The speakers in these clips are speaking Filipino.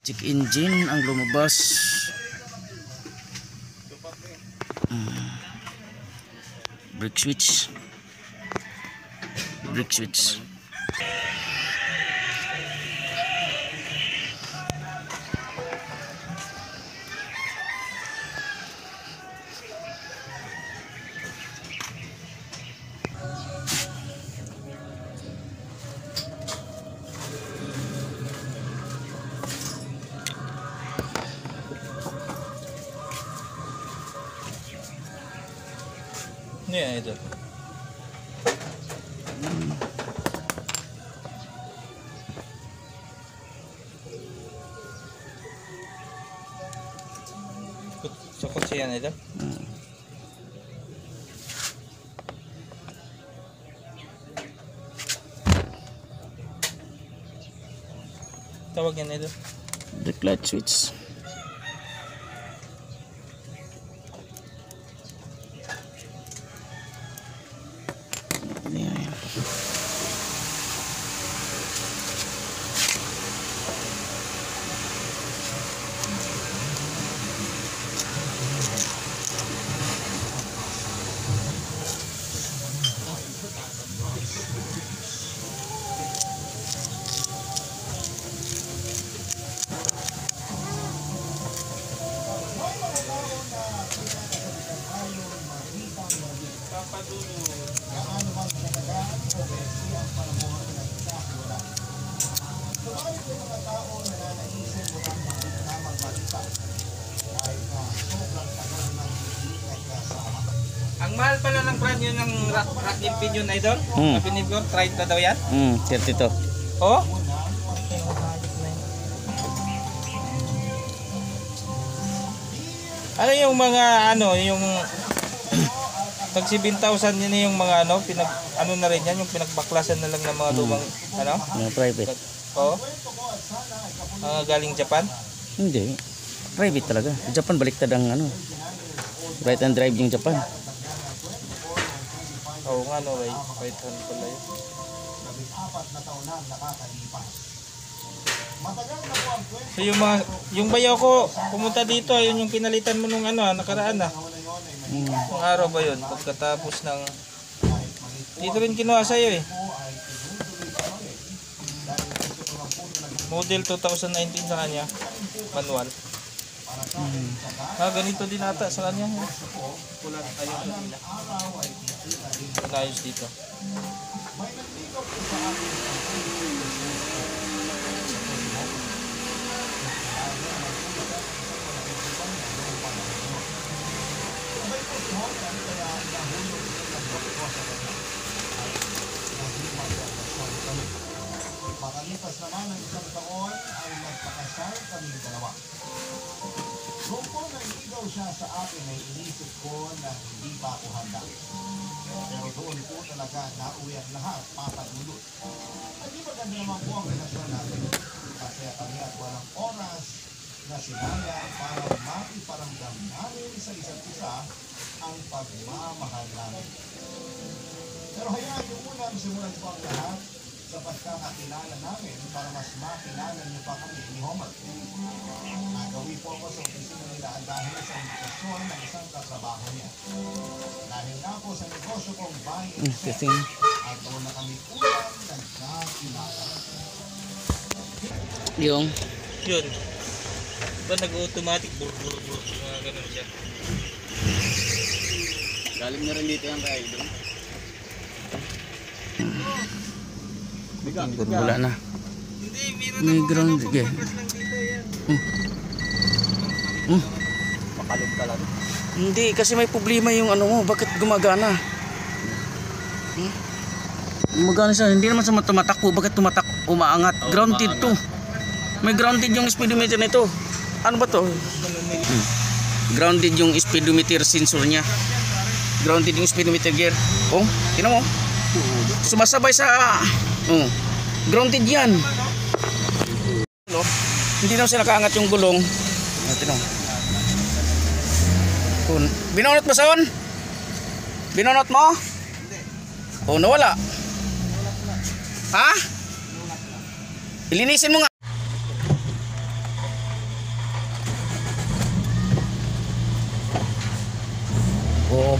Check engine ang lumabas. Brake switch. Brake switch. Ano yan ito? Sa kotse yan ito? Tawag yan ito? Brake light switch. Ayan. Ang mahal pala ng brand yun ng Rack Pinion Idol. Pinib ko, 30 daw yan. 32. Oh? Ano yung mga ano, yung tag 7,000 yun yung mga ano, ano na rin yan, yung pinagbaklasan na lang ng mga lumang ano? Mga private. Oh? Galing Japan? Hindi. Private talaga. Japan baliktad ang ano. Right hand drive yung Japan. Oo nga no, right hand pala yun. So yung bayaw ko pumunta dito, ayun yung pinalitan mo nung ano, nakaraan na. Kung araw ba yun, pagkatapos ng dito rin kinuha sa'yo eh. Model 2019 sa kanya, manual. Ganito din ata sa kanya. Ayos dito. Makalipas naman ng isang taon ay nagpakasal kaming dalawa. Noong po naiigaw siya sa akin ay inisip ko na hindi pa ako handa. Pero doon po talaga nauwi ang lahat patagulot. Hindi maganda naman po ang relasyon natin. Kasi kami at walang oras na sinayang para makiparamdam namin sa isa't isa ang pagmamahal namin. Pero hayaan niyo unang simulan po ang lahat sapagkat kakilala namin para mas makilala niyo pa kami ni Homer. Nagawi po ako sa opisina nila dahil sa invitasyon ng isang katrabaho niya. Dahil na po sa negosyo kong buy and sell, at doon na kami unang nagkakilala. Yung Yun. Diba nag-automatic burr. Ganun siya. Galing na rin dito yung kaya doon. wala na. Hindi, May ground sige. Pakalog talaga. Hindi kasi may problema yung ano mo, bakit gumagana? Gumagana siya, hindi naman sa tumatakbo, bakit umaangat? Grounded to. May grounded yung speedometer nito. Ano ba to? Grounded yung speedometer sensor niya. Grounded yung speedometer gear. Oh, tingnan mo. Sumasabay sa grounded yan. Hindi na siya nakaangat yung gulong. Tingnan mo. Binunot mo son? Binunot mo? Oh, nawala. Ha? Ilinisin mo nga.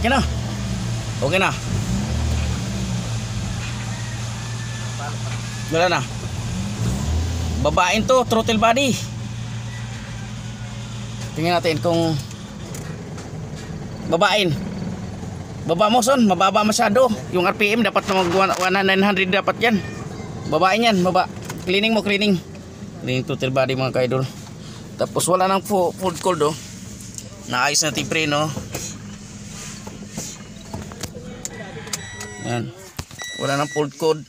Okay na. Okay na. Wala na. Babain to, throttle body. Tingnan natin kung babain. Baba mo son, mababa masyado. Yung RPM dapat na mag 900 dapat yan. Babain yan, baba. Cleaning mo, cleaning. Cleaning throttle body mga kaidol. Tapos wala nang full cold oh. Naayos natin preno. Yan. Wala nang full cold.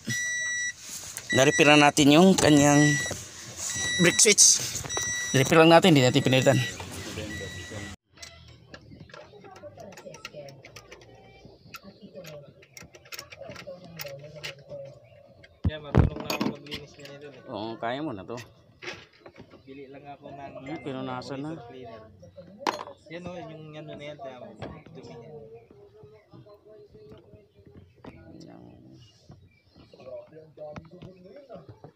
Na-repair natin yung kanyang brake switch. Repair lang natin, hindi natin pinalitan. Yan, marunong na ako maglinis niya nito. Oo, kaya mo na to. Bili lang ako ng Pinunasan na. cleaner. Yan o, yung ano na yan, dumi niya.